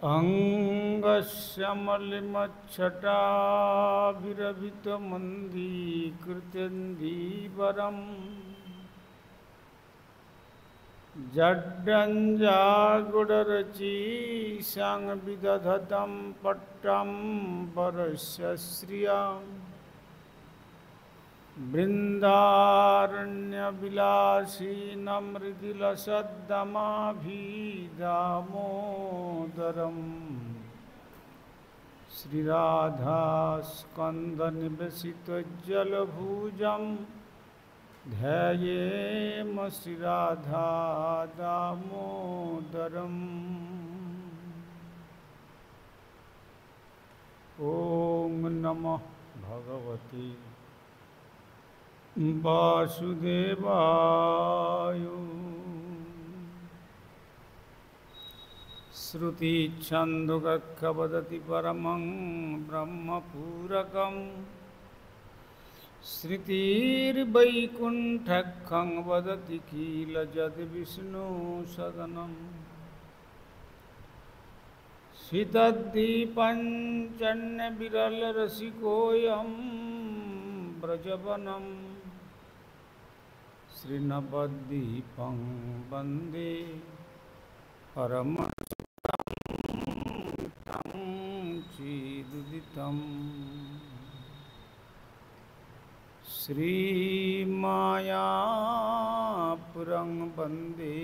अंगस्य मलिमच्छटाभिरभितमन्दीकृत्यन्दीवरम् जड्डञ्जागुडरचीशां विदधतं पट्टं परस्य श्रियम् बृन्दारण्यविलासिनं मृदुलसद्दमाभिदामोदरम् श्रीराधास्कन्धनिवेशितज्जलभुजं ध्यायेम श्रीराधा दामोदरम्। ॐ नमः भगवते वासुदेवाय। श्रुतिछन्दोकवदति परमं ब्रह्मपूरकं श्रुतिर्वैकुण्ठं वदति किल यद्विष्णुसदनं शीतद्दीपञ्चन्यविरलरसिकोऽयं व्रजवनं श्रीनवद्वीपं वन्दे परमसुखं चिदुदितं श्रीमायापुरं वन्दे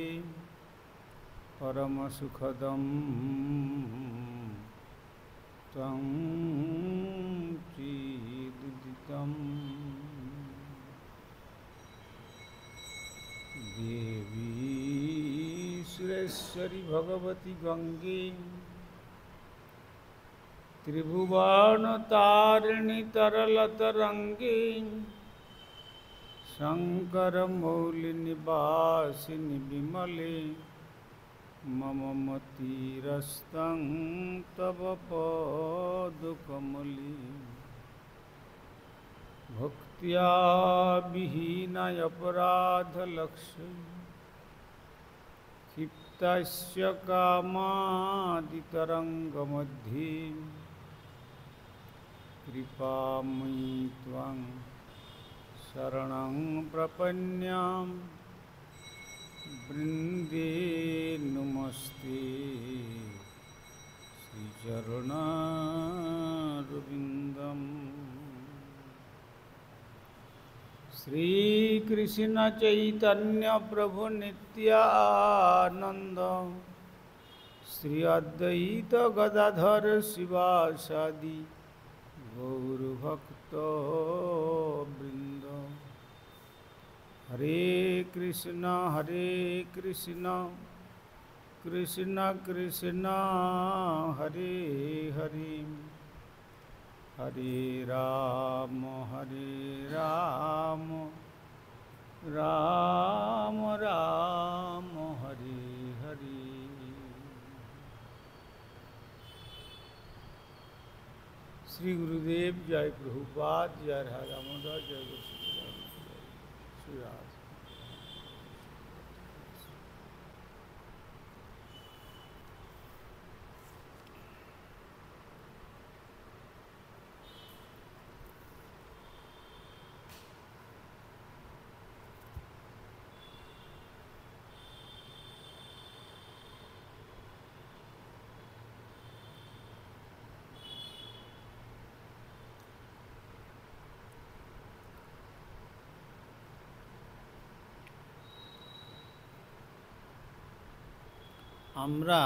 परमसुखदं तं चिदुदितम्। देवी सुरेश्वरी भगवती गंगे त्रिभुवनतारिणी तरलतरंगे शंकर मौलिनिवासिनि विमले मम मतिरस्तं तव पदकमले भक्त्या विहीनय अपराधलक्ष्य क्षिप्तस्य कामादितरङ्गमध्ये कृपामयि त्वं शरणं प्रपन्यां वृन्दे नमस्ते श्रीचरणारविन्दम्। श्री कृष्ण चैतन्य प्रभु नित्यानंद श्री अद्वैत गदाधर शिवासादि गौरभक्त वृंद। हरे कृष्ण कृष्ण कृष्ण हरे हरे हरे राम राम राम हरे हरे। श्री गुरुदेव जय प्रभुपाद जय राधा दामोदर जय श्री राधा। আমরা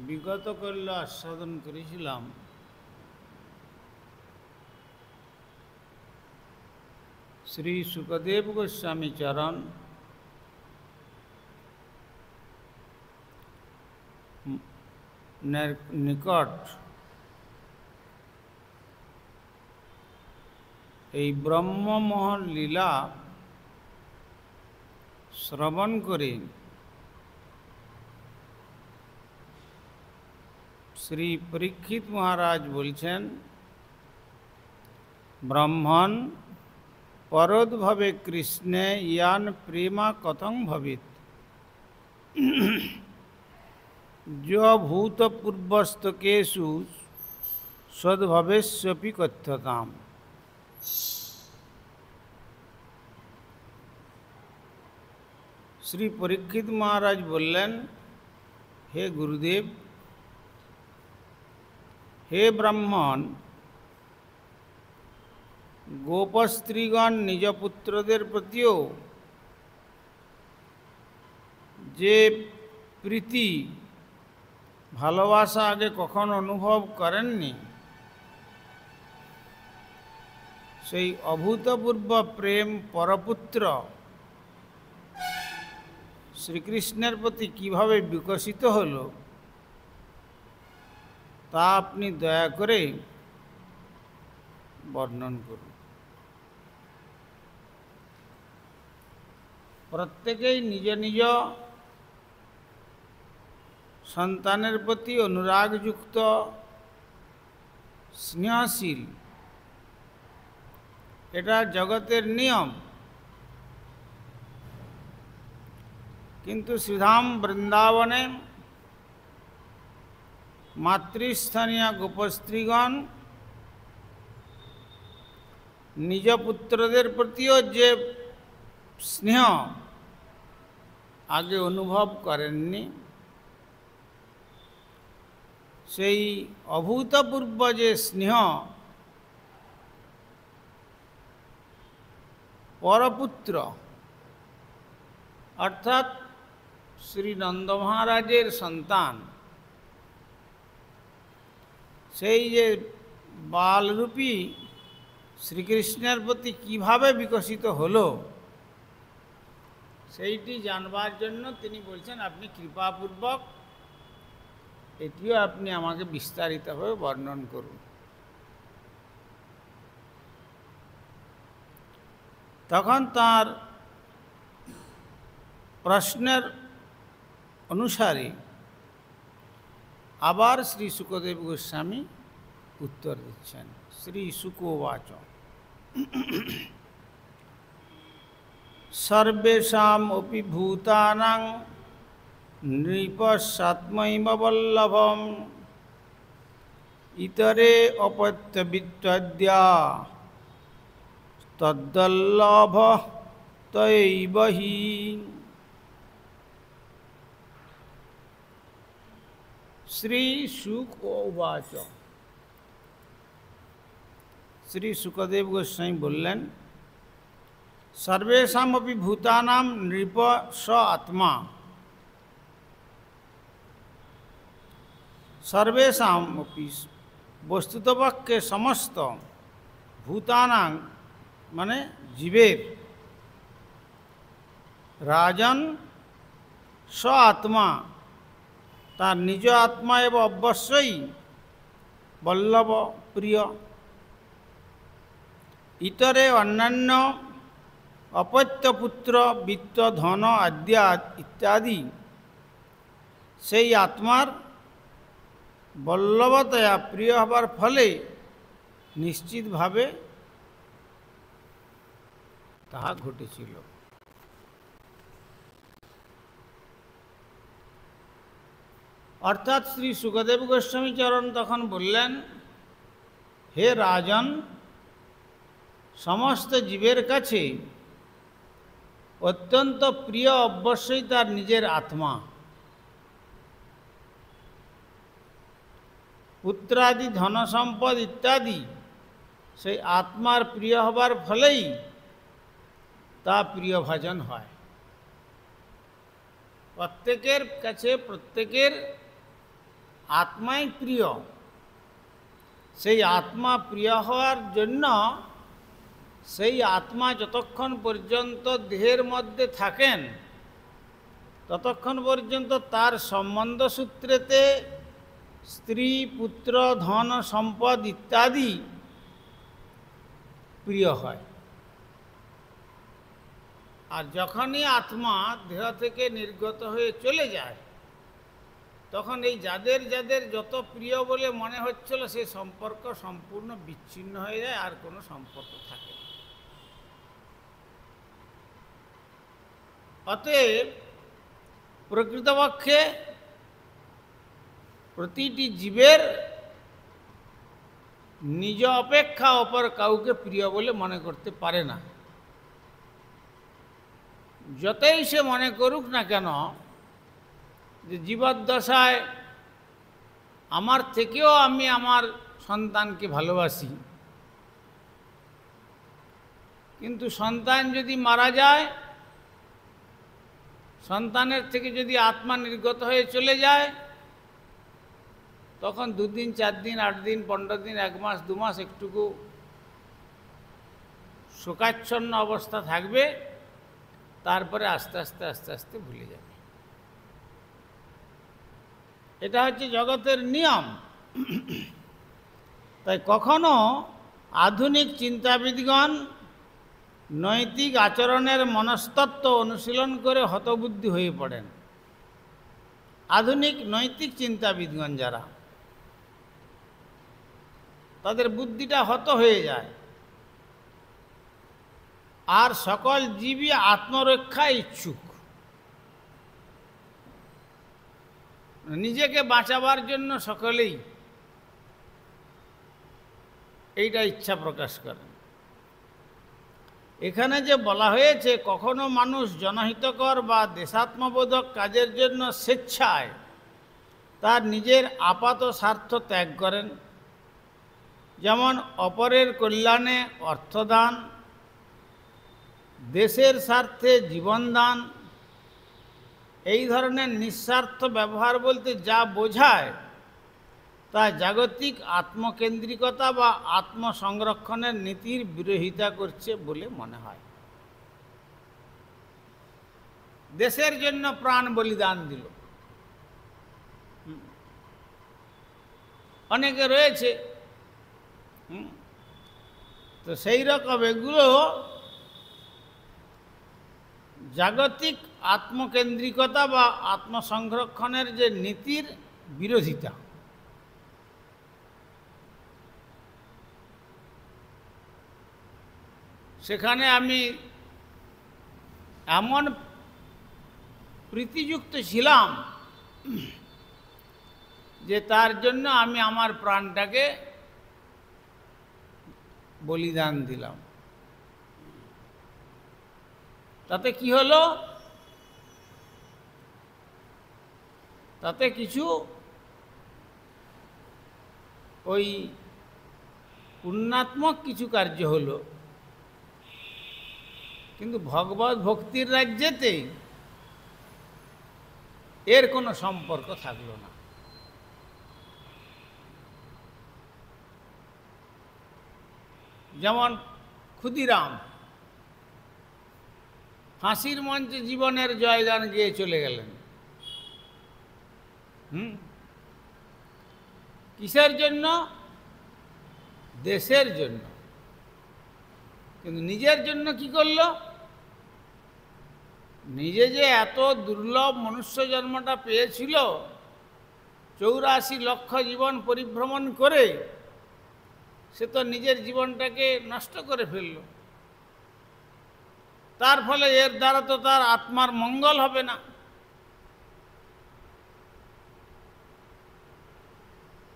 বিগত কল্য আস্বাদন করেছিলাম শ্রী সুখদেব গোস্বামী চরণ নিকট এই ব্রহ্মমোহন লীলা শ্রবণ করে শ্রী পরীক্ষিত মহারাজ বলছেন, ব্রহ্মণ পরোদ্ভবে কৃষ্ণে ইয়ান প্রেমা কথং ভবেৎ। য ভূতপূর্বস্তকেষু সদ্ভবেস্যপি কথ্যতাম। শ্রী পরীক্ষিত মহারাজ বললেন, হে গুরুদেব, হে ব্রাহ্মণ, গোপস্ত্রীগণ নিজ পুত্রদের প্রতিও যে প্রীতি ভালোবাসা আগে কখন অনুভব করেননি, সেই অভূতপূর্ব প্রেম পরপুত্র শ্রীকৃষ্ণের প্রতি কিভাবে বিকশিত হলো তা আপনি দয়া করে বর্ণন করুন। প্রত্যেকেই নিজ নিজ সন্তানের প্রতি অনুরাগযুক্ত, স্নেহশীল, এটা জগতের নিয়ম। কিন্তু শ্রীধাম বৃন্দাবনে মাতৃস্থানীয় গোপস্ত্রীগণ নিজ পুত্রদের প্রতিও যে স্নেহ আগে অনুভব করেননি, সেই অভূতপূর্ব যে স্নেহ পরপুত্র অর্থাৎ শ্রী নন্দ মহারাজের সন্তান, সেই যে বালরূপী শ্রীকৃষ্ণের প্রতি কিভাবে বিকশিত হলো সেইটি জানবার জন্য তিনি বলছেন, আপনি কৃপাপূর্বক এটিও আপনি আমাকে বিস্তারিতভাবে বর্ণন করুন। তখন তার প্রশ্নের অনুসারে আবার শ্রী শুকদেব গোস্বামী উত্তর দিচ্ছেন। শ্রী শুকোবাচ, সর্বেষাং অপি ভূতানাং নৃপস্যাত্মৈব বল্লভম ইতরে অপত্যবিত্তদ্যা তদ্বল্লভ তৈব হি। শ্রী শুক উবাচ, শ্রী শুকদেব গোস্বামী বললেন, সর্বেষাং অপি ভূতানাং নৃপ স আত্মা। সর্বেষাং অপি বস্তুতপক্ষে সমস্ত, ভূতানাং মানে জীবের, রাজন স আত্মা তার নিজ আত্মা এবং অবশ্যই বল্লভ প্রিয়। ইতরে অন্যান্য অপত্যপুত্র বিত্ত ধন আদ্যা ইত্যাদি সেই আত্মার বল্লভতয়া প্রিয় হবার ফলে নিশ্চিতভাবে তাহা ঘটেছিল। অর্থাৎ শ্রী শুকদেব গোস্বামী চরণ তখন বললেন, হে রাজন, সমস্ত জীবের কাছে অত্যন্ত প্রিয় অবশ্যই তার নিজের আত্মা। পুত্রাদি ধন সম্পদ ইত্যাদি সেই আত্মার প্রিয় হবার ফলেই তা প্রিয় ভাজন হয়। প্রত্যেকের কাছে প্রত্যেকের আত্মাই প্রিয়। সেই আত্মা প্রিয় হওয়ার জন্য সেই আত্মা যতক্ষণ পর্যন্ত দেহের মধ্যে থাকেন ততক্ষণ পর্যন্ত তার সম্বন্ধ সূত্রেতে স্ত্রী, পুত্র, ধন সম্পদ ইত্যাদি প্রিয় হয়। আর যখনই আত্মা দেহ থেকে নির্গত হয়ে চলে যায় তখন এই যাদের যাদের যত প্রিয় বলে মনে হচ্ছিল সেই সম্পর্ক সম্পূর্ণ বিচ্ছিন্ন হয়ে যায়, আর কোনো সম্পর্ক থাকে না। অতএব প্রকৃতপক্ষে প্রতিটি জীবের নিজ অপেক্ষা অপর কাউকে প্রিয় বলে মনে করতে পারে না। যতই সে মনে করুক না কেন যে জীবদ্দশায় আমার থেকেও আমি আমার সন্তানকে ভালোবাসি, কিন্তু সন্তান যদি মারা যায়, সন্তানের থেকে যদি আত্মা নির্গত হয়ে চলে যায়, তখন 2 দিন 4 দিন 8 দিন 15 দিন 1 মাস 2 মাস একটুকু শোকাচ্ছন্ন অবস্থা থাকবে, তারপরে আস্তে আস্তে আস্তে আস্তে ভুলে যাবে। এটা হচ্ছে জগতের নিয়ম। তাই কখনো আধুনিক চিন্তাবিদগণ নৈতিক আচরণের মনস্তত্ত্ব অনুশীলন করে হতবুদ্ধি হয়ে পড়েন। আধুনিক নৈতিক চিন্তাবিদগণ যারা, তাদের বুদ্ধিটা হত হয়ে যায়, আর সকল জীবই আত্মরক্ষা ইচ্ছুক। নিজেকে বাঁচাবার জন্য সকলেই এইটা ইচ্ছা প্রকাশ করেন। এখানে যে বলা হয়েছে কখনো মানুষ জনহিতকর বা দেশাত্মবোধক কাজের জন্য স্বেচ্ছায় তার নিজের আপাত স্বার্থ ত্যাগ করেন, যেমন অপরের কল্যাণে অর্থদান, দেশের স্বার্থে জীবনদান, এই ধরনের নিঃস্বার্থ ব্যবহার বলতে যা বোঝায় তা জাগতিক আত্মকেন্দ্রিকতা বা আত্মসংরক্ষণের নীতির বিরোধিতা করছে বলে মনে হয়। দেশের জন্য প্রাণ বলিদান দিল, অনেকে রয়েছে, তো সেই রকম এগুলো জাগতিক আত্মকেন্দ্রিকতা বা আত্মসংরক্ষণের যে নীতির বিরোধিতা। সেখানে আমি এমন প্রীতিযুক্ত ছিলাম যে তার জন্য আমি আমার প্রাণটাকে বলিদান দিলাম। তাতে কি হলো? তাতে কিছু ওই পুণ্যাত্মক কিছু কার্য হলো, কিন্তু ভগবত ভক্তির রাজ্যেতে এর কোনো সম্পর্ক থাকলো না। যেমন ক্ষুদিরাম ফাঁসির মঞ্চে জীবনের জয়গান গেয়ে চলে গেলেন। কিসের জন্য? দেশের জন্য। কিন্তু নিজের জন্য কি করল? নিজে যে এত দুর্লভ মনুষ্য জন্মটা পেয়েছিল, 84 লক্ষ জীবন পরিভ্রমণ করে সে তো নিজের জীবনটাকে নষ্ট করে ফেলল। তার ফলে এর দ্বারা তো তার আত্মার মঙ্গল হবে না।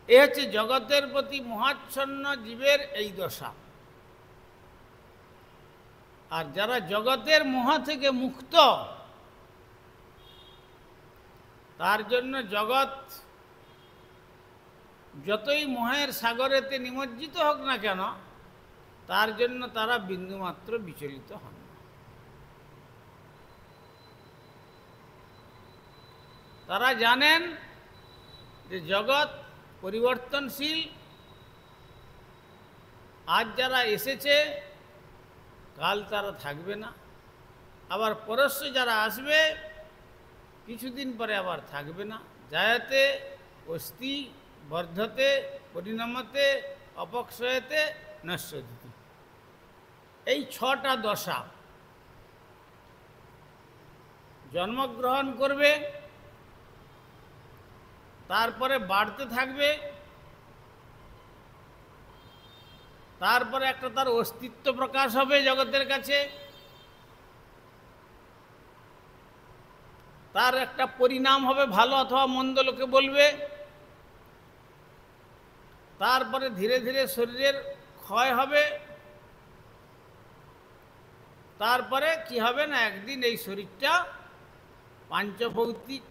এ হচ্ছে জগতের প্রতি মোহাচ্ছন্ন জীবের এই দশা। আর যারা জগতের মোহ থেকে মুক্ত, তার জন্য জগৎ যতই মোহের সাগরেতে নিমজ্জিত হোক না কেন, তার জন্য তারা বিন্দুমাত্র বিচলিত হন না। তারা জানেন যে জগৎ পরিবর্তনশীল। আজ যারা এসেছে কাল তারা থাকবে না, আবার পরশ্য যারা আসবে কিছুদিন পরে আবার থাকবে না। জায়তে অস্তি বর্ধতে পরিণামতে অপক্ষয়তে নশ্যতি। এই 6টা দশা। জন্মগ্রহণ করবে, তারপরে বাড়তে থাকবে, তারপরে একটা তার অস্তিত্ব প্রকাশ হবে জগতের কাছে, তার একটা পরিণাম হবে, ভালো অথবা মন্দ লোকে বলবে, তারপরে ধীরে ধীরে শরীরের ক্ষয় হবে, তারপরে কি হবে না, একদিন এই শরীরটা পাঞ্চভৌতিক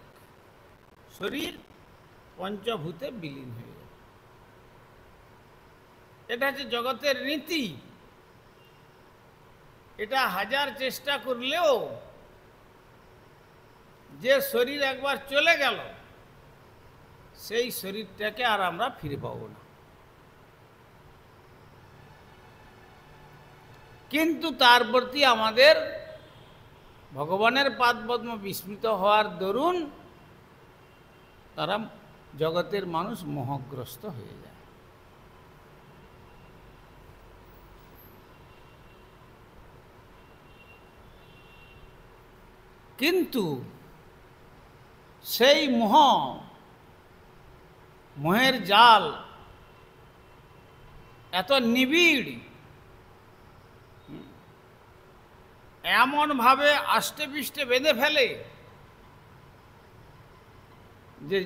শরীর পঞ্চভূতে বিলীন হয়ে যাবে। এটা হচ্ছে জগতের রীতি। এটা হাজার চেষ্টা করলেও যে শরীর একবার চলে গেল সেই শরীরটাকে আর আমরা ফিরে পাবো না। কিন্তু তার প্রতি আমাদের ভগবানের পাদপদ্ম বিস্মৃত হওয়ার দরুন তারা জগতের মানুষ মোহগ্রস্ত হয়ে যায়। কিন্তু সেই মোহের জাল এত নিবিড়, এমনভাবে আষ্টে পৃষ্ঠে বেঁধে ফেলে যে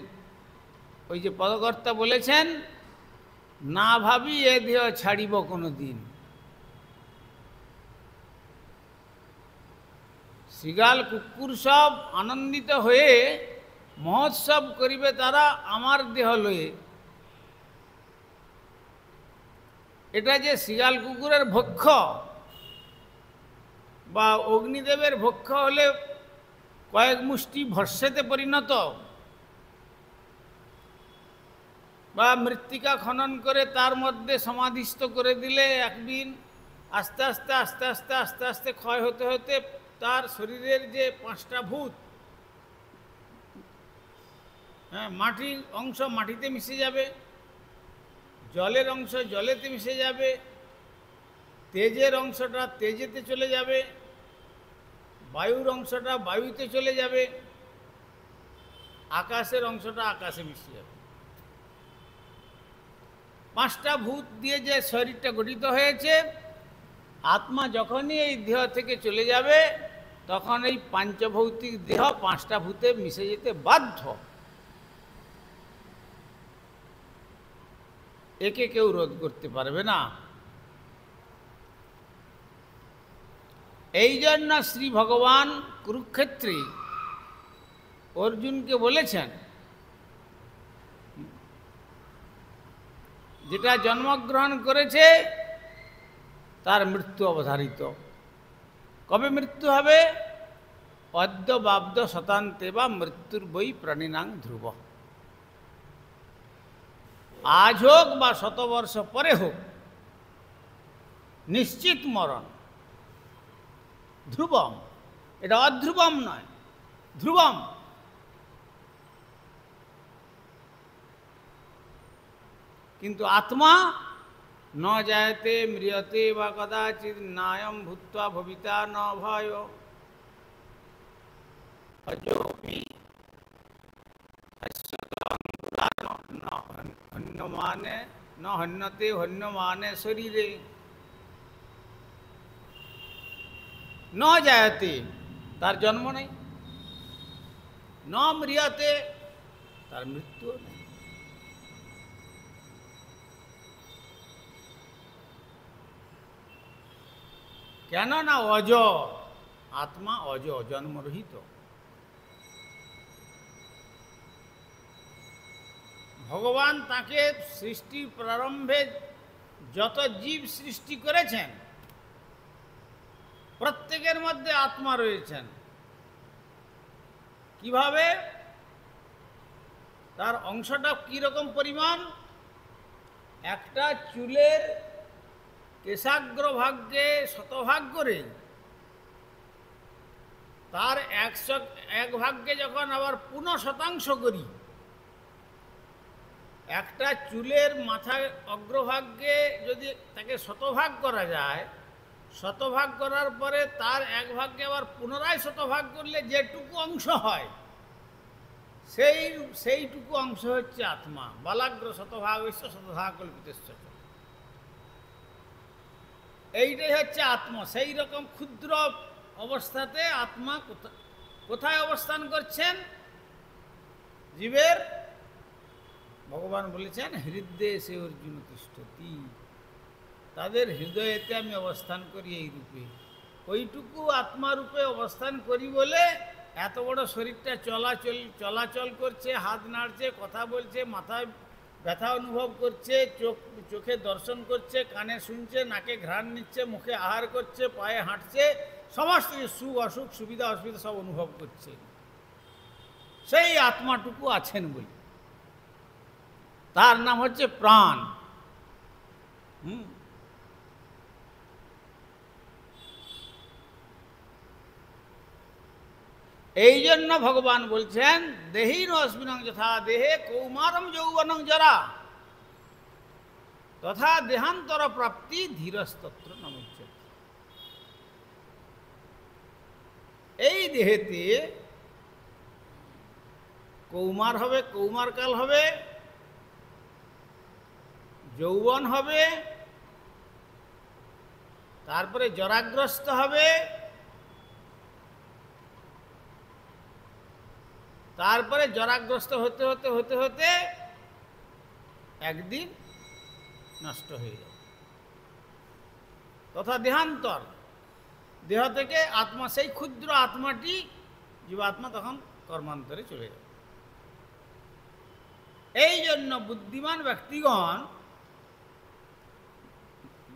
ওই যে পদকর্তা বলেছেন, না ভাবি এ দেহ ছাড়িব কোনো দিন। শৃগাল কুকুর সব আনন্দিত হয়ে মহোৎসব করিবে তারা আমার দেহ লয়ে। এটা যে শৃগাল কুকুরের ভক্ষ বা অগ্নিদেবের ভক্ষ হলে কয়েক মুষ্টি ভস্যেতে পরিণত, বা মৃত্তিকা খনন করে তার মধ্যে সমাধিস্থ করে দিলে একদিন আস্তে আস্তে আস্তে আস্তে আস্তে আস্তে ক্ষয় হতে হতে তার শরীরের যে পাঁচটা ভূত, হ্যাঁ, মাটির অংশ মাটিতে মিশে যাবে, জলের অংশ জলেতে মিশে যাবে, তেজের অংশটা তেজেতে চলে যাবে, বায়ুর অংশটা বায়ুতে চলে যাবে, আকাশের অংশটা আকাশে মিশে যাবে। পাঁচটা ভূত দিয়ে যে শরীরটা গঠিত হয়েছে, আত্মা যখনই এই দেহ থেকে চলে যাবে তখন এই পাঞ্চভৌতিক দেহ পাঁচটা ভূতে মিশে যেতে বাধ্য। একে কেউ রোধ করতে পারবে না। এই জন্য শ্রী ভগবান কুরুক্ষেত্রে অর্জুনকে বলেছেন, যেটা জন্মগ্রহণ করেছে তার মৃত্যু অবধারিত। কবে মৃত্যু হবে? অদ্য বাব্দ শতান্তে বা মৃত্যুর বই প্রাণীনাং ধ্রুব। আজ হোক বা শতবর্ষ পরে হোক, নিশ্চিত মরণ। ধ্রুবম, এটা অধ্রুবম নয়, ধ্রুবম। কিন্তু আত্মা ন জায়তে ম্রিয়তে বা কদাচিৎ নায়ম ভূত্বা ভবিতা ন ভয় অজোপি হন্যমানে ন হন্যতে হন্যমানে শরীরে। ন জায়তে, তার জন্ম নেই, ন ম্রিয়তে, তার মৃত্যু নেই। কেন না অজ, আত্মা অজ, জন্মরহিত। ভগবান তাকে সৃষ্টির প্রারম্ভে যত জীব সৃষ্টি করেছেন প্রত্যেকের মধ্যে আত্মা রয়েছেন। কিভাবে? তার অংশটা কীরকম পরিমাণ? একটা চুলের কেশাগ্রভাগ্যে শতভাগ করে তার 101 ভাগ্যে যখন আবার 50% করি, একটা চুলের মাথায় অগ্রভাগ্যে যদি তাকে শতভাগ করা যায়, শতভাগ করার পরে তার 1 ভাগ্যে আবার পুনরায় শতভাগ করলে যেটুকু অংশ হয় সেইটুকু অংশ হচ্ছে আত্মা। বালাগ্র শতভাগ শতভাগ কল্পিত। এইটাই হচ্ছে আত্মা। সেই রকম ক্ষুদ্র অবস্থাতে আত্মা কোথায় অবস্থান করছেন? জীবের ভগবান বলেছেন হৃদয়ে সে অর্জুন তিষ্ঠতি, তাদের হৃদয়েতে আমি অবস্থান করি এই রূপে। ওইটুকু আত্মারূপে অবস্থান করি বলে এত বড় শরীরটা চলাচল করছে, হাত নাড়ছে, কথা বলছে, মাথায় ব্যথা অনুভব করছে, চোখে দর্শন করছে, কানে শুনছে, নাকে ঘ্রাণ নিচ্ছে, মুখে আহার করছে, পায়ে হাঁটছে, সমস্ত সুখ অসুখ সুবিধা অসুবিধা সব অনুভব করছে। সেই আত্মাটুকু আছেন বলে তার নাম হচ্ছে প্রাণ। এই জন্য ভগবান বলছেন দেহীন অস্মিনং যথা দেহে কৌমারম যৌবনং জরা তথা দেহান্তর প্রাপ্তি ধীরস্তত্র নমুচ্যতে। এই দেহেতে কৌমার হবে, কৌমারকাল হবে, যৌবন হবে, তারপরে জরাগ্রস্ত হবে, তারপরে জরাগ্রস্ত হতে হতে হতে হতে একদিন নষ্ট হয়ে যাবে। তথা দেহান্তর, দেহ থেকে আত্মা, সেই ক্ষুদ্র আত্মাটি জীবাত্মা তখন কর্মান্তরে চলে যাবে। এই জন্য বুদ্ধিমান ব্যক্তিগণ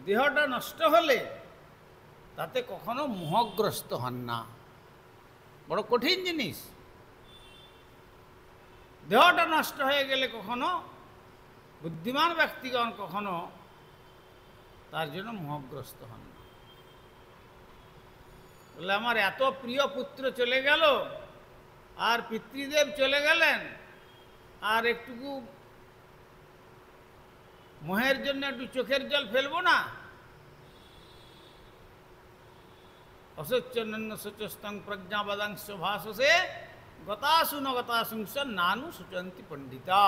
দেহটা নষ্ট হলে তাতে কখনো মোহগ্রস্ত হন না। বড় কঠিন জিনিস। দেহটা নষ্ট হয়ে গেলে কখনো বুদ্ধিমান ব্যক্তিগণ কখনো তার জন্য মোহগ্রস্ত হন না। বলে আমার এত প্রিয় পুত্র চলে গেল, আর পিতৃদেব চলে গেলেন, আর একটুকু মোহের জন্য একটু চোখের জল ফেলবো না? অসচ্চন্ন সচস্তং প্রজ্ঞাবদাংশ ভাষসে গতাসু ন গতাসুংস নানু সুচন্তি পণ্ডিতা।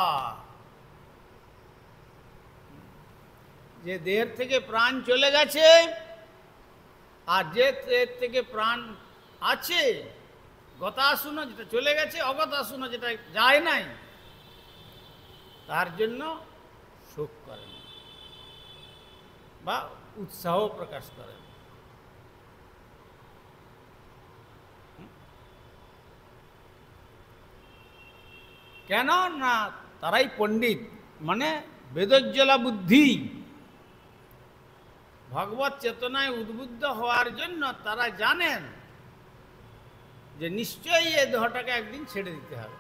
যে দেহের থেকে প্রাণ চলে গেছে আর যে দেহের থেকে প্রাণ আছে, গতাসুন যেটা চলে গেছে, অগতাসুন যেটা যায় নাই, তার জন্য শোক করেন বা উৎসাহ প্রকাশ করেন। কেন না তারাই পণ্ডিত, মানে বেদজ্জ্বলা বুদ্ধি, ভগবত চেতনায় উদ্বুদ্ধ হওয়ার জন্য তারা জানেন যে নিশ্চয়ই এই দেহটাকে একদিন ছেড়ে দিতে হবে।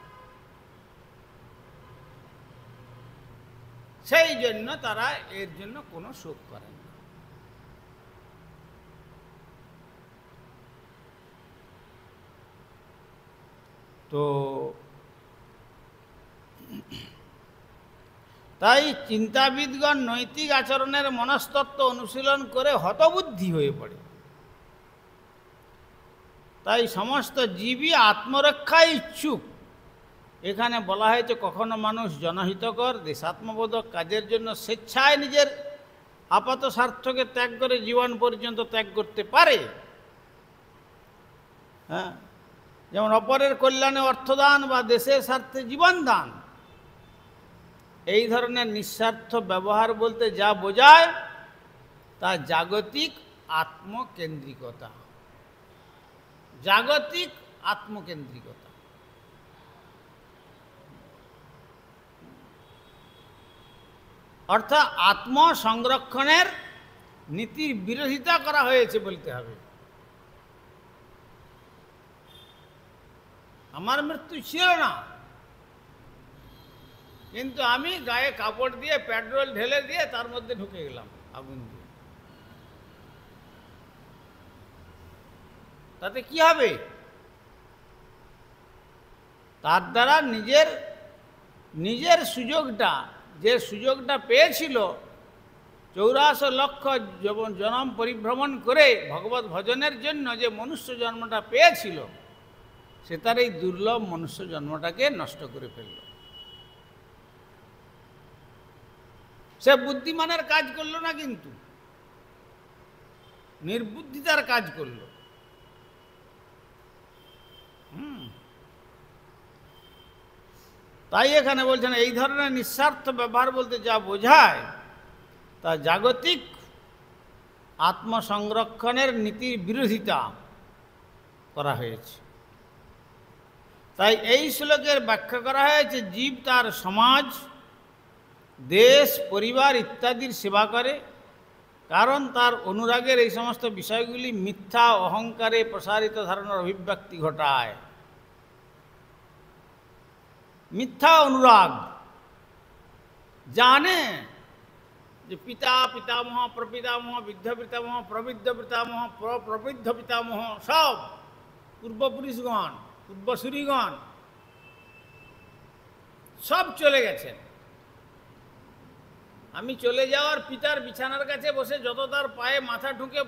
সেই জন্য তারা এর জন্য কোনো শোক করেন না। তো তাই চিন্তাবিদগণ নৈতিক আচরণের মনস্তত্ত্ব অনুশীলন করে হতবুদ্ধি হয়ে পড়ে। তাই সমস্ত জীবই আত্মরক্ষায় ইচ্ছুক। এখানে বলা হয়েছে কখনো মানুষ জনহিতকর দেশাত্মবোধক কাজের জন্য স্বেচ্ছায় নিজের আপাত স্বার্থকে ত্যাগ করে জীবন পর্যন্ত ত্যাগ করতে পারে। হ্যাঁ, যেমন অপরের কল্যাণে অর্থদান বা দেশের স্বার্থে জীবন দান। এই ধরনের নিঃস্বার্থ ব্যবহার বলতে যা বোঝায় তা জাগতিক আত্মকেন্দ্রিকতা। জাগতিক আত্মকেন্দ্রিকতা। অর্থাৎ আত্ম সংরক্ষণের নীতির বিরোধিতা করা হয়েছে বলতে হবে। আমার মৃত্যু ছিল না, কিন্তু আমি গায়ে কাপড় দিয়ে পেট্রোল ঢেলে দিয়ে তার মধ্যে ঢুকে গেলাম আগুন দিয়ে। তাতে কি হবে? তার দ্বারা নিজের সুযোগটা, যে সুযোগটা পেয়েছিল 84 লক্ষ জনম পরিভ্রমণ করে ভগবত ভজনের জন্য যে মনুষ্য জন্মটা পেয়েছিল, সে তার এই দুর্লভ মনুষ্য জন্মটাকে নষ্ট করে ফেলল। সে বুদ্ধিমানের কাজ করলো না, কিন্তু নির্বুদ্ধিতার কাজ করলো। তাই এখানে বলছেন এই ধরনের নিঃস্বার্থ ব্যবহার বলতে যা বোঝায় তা জাগতিক আত্মসংরক্ষণের নীতির বিরোধিতা করা হয়েছে। তাই এই শ্লোকের ব্যাখ্যা করা হয়েছে জীব তার সমাজ, দেশ, পরিবার ইত্যাদির সেবা করে, কারণ তার অনুরাগের এই সমস্ত বিষয়গুলি মিথ্যা অহংকারে প্রসারিত ধারণার অভিব্যক্তি ঘটায়। মিথ্যা অনুরাগ জানে যে পিতা পিতামহ, প্রপিতামহ, বৃদ্ধ পিতামহ, প্রবৃদ্ধ পিতামহ, প্রবৃদ্ধ পিতামহ সব পূর্বপুরুষগণ, পূর্বসূরিগণ সব চলে গেছেন। আমি চলে যাওয়ার পিতার বিছানার কাছে বসে যত তার পায়ে মাথা ঢুকে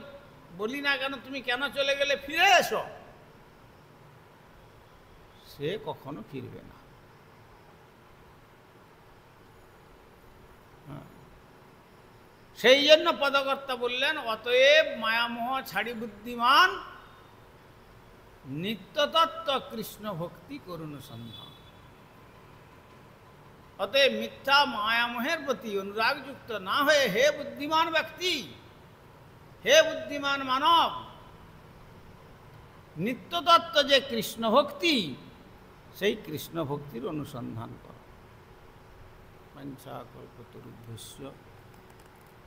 বলি না কেন তুমি কেন চলে গেলে, ফিরে এসো, সে কখনো ফিরবে না। সেই জন্য পদকর্তা বললেন অতএব মায়ামোহ ছাড়ি বুদ্ধিমান নিত্যতত্ত্ব কৃষ্ণ ভক্তি করুণ সন্ধান। অতএব মিথ্যা মায়ামোহের প্রতি অনুরাগযুক্ত না হয়ে হে বুদ্ধিমান ব্যক্তি, হে বুদ্ধিমান মানব, নিত্যতত্ত্ব যে কৃষ্ণ ভক্তি, সেই কৃষ্ণ ভক্তির অনুসন্ধান কর। পঞ্চাকল্পতরুভ্যশ্চ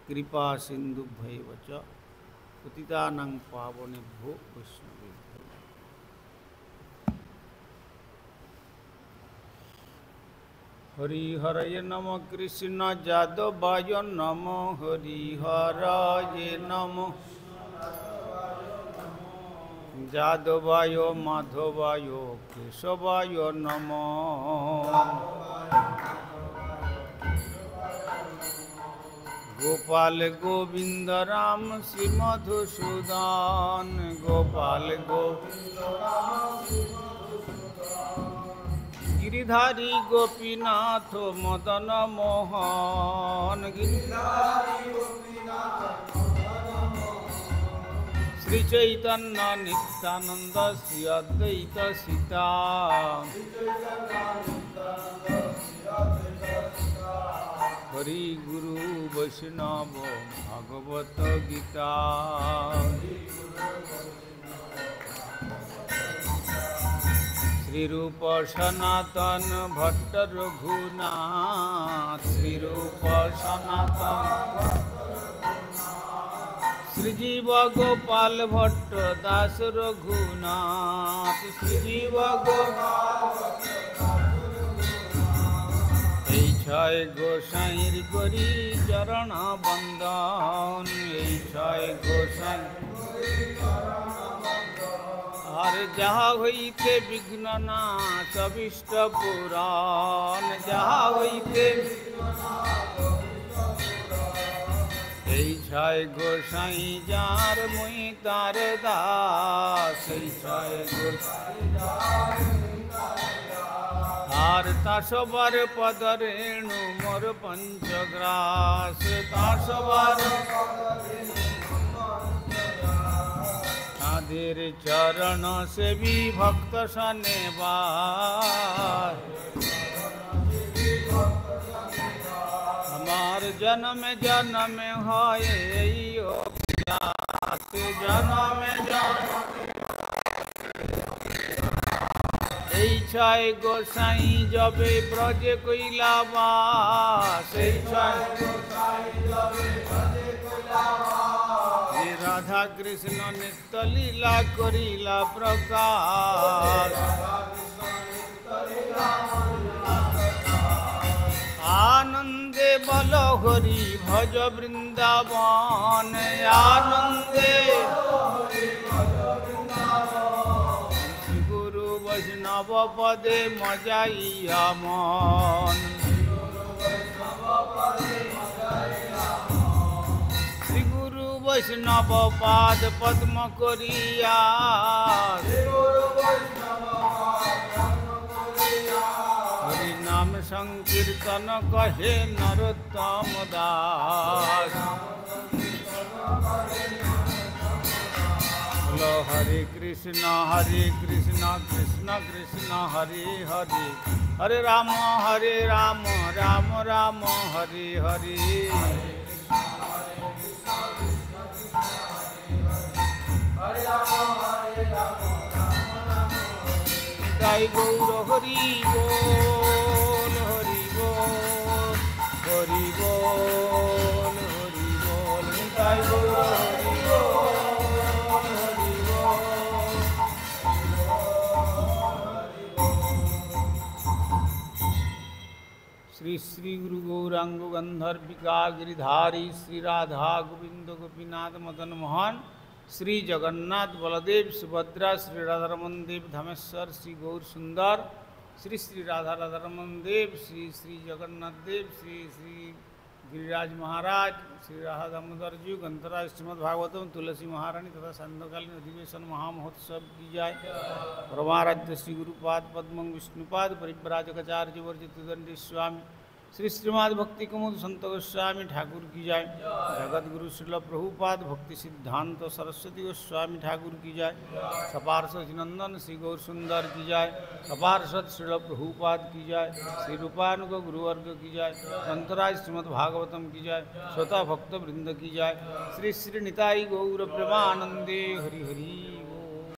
কৃপা সিন্ধুভ্যৈব চ পতিতানাং পাবনেভ্যো বৈষ্ণবেভ্যো। হরিহরয়ে নম কৃষ্ণ যাদবায় নম, হরিহরয়ে নম যাদবায় মাধবায় কেশবায় নম। গোপাল গোবিন্দ রাম শ্রী মধুসূদন, গোপাল গোবিন্দ গিরিধারী গোপীনাথ মদন মোহন, শ্রী চৈতন্য নিত্যানন্দ শ্রী অদ্বৈত সীতা, হরি গুরু বৈষ্ণব ভাগবত গীতা। শ্রীরূপ সনাতন ভট্ট রঘুনাথ, শ্রীরূপ সনাতন শ্রীজীব গোপাল ভট্ট দাস রঘুনাথ, শ্রীজীব গোপাল এই ছয় গোসাইর করি চরণ বন্দন, এই ছয় গোসাই আর যাহা হইতে বিঘ্ন নাশ অভীষ্ট পুরাণ, যাহা হইতে এই ছয় গোসাই যার মুই তার দাস, এই ছয় গোসাই আর তা সবার পদ রেণু মোর পঞ্চগ্রাস, তা সবার তাদের চরণ সেবী ভক্ত শনেবার, আমার জন্মে জন্মে হয় এই অজ্ঞাত, জন্মে জন্মে এই ছয় গোসাই যবে ব্রজে কইলা বাস, এই ছয় গোসাই যবে ব্রজে কইলা বাস, রাধা কৃষ্ণ নিত্য লীলা করিলা প্রকাশ, আনন্দে বল হরি ভজ বৃন্দাবন, আনন্দে গুরু বৈষ্ণব পদে মজাইয়া মন, শ্রী গুরু বৈষ্ণব পাদ পদ্ম করিয়া, হরি নাম সংকীর্তন কহে নরোত্তম দাস, হরে কৃষ্ণ কৃষ্ণ কৃষ্ণ হরে হরে, हरे राम राम राम हरे हरे। गाय गौर हरि बोल हरि बोल हरि बोल हरि बोल। गाय गौर हरि बोल हरि बोल। श्री श्री गुरु गौरांग गंधर्विका गिरिधारी श्री राधा गोविंद गोपीनाथ मदन मोहन श्री जगन्नाथ बलदेव सुभद्रा श्री राधारमन देव धमेश्वर श्री गौर सुंदर श्री श्री राधा राधारमन देव श्री श्री जगन्नाथ देव श्री श्री गिरिराज महाराज श्री राधा दामोदर जी ग्रंथराज श्रीमद्भागवतम तुलसी महारानी तथा संध्याकालीन अधिवेशन महामहोत्सव की जाए। परमाराध्य श्री गुरुपाद पद्मं विष्णुपाद परिव्राजकाचार्य वर्जितदंडी स्वामी श्री श्रीमद् भक्ति कुमुद संत गोस्वामी ठाकुर की जाए। जगत गुरु श्रील प्रभुपाद भक्ति सिद्धांत सरस्वती गोस्वामी ठाकुर की जाए। सपार्षद नंदन श्री गौर सुंदर की जाए। सपार्षद श्रील प्रभुपाद की जाए। श्री रूपानुग गुरुवर्ग की जाए। ग्रंथराज श्रीमद् भागवतम की जाए। श्रोता भक्त वृंद की जाए। श्री श्री निताई गौर प्रेमानंदे हरि हरि।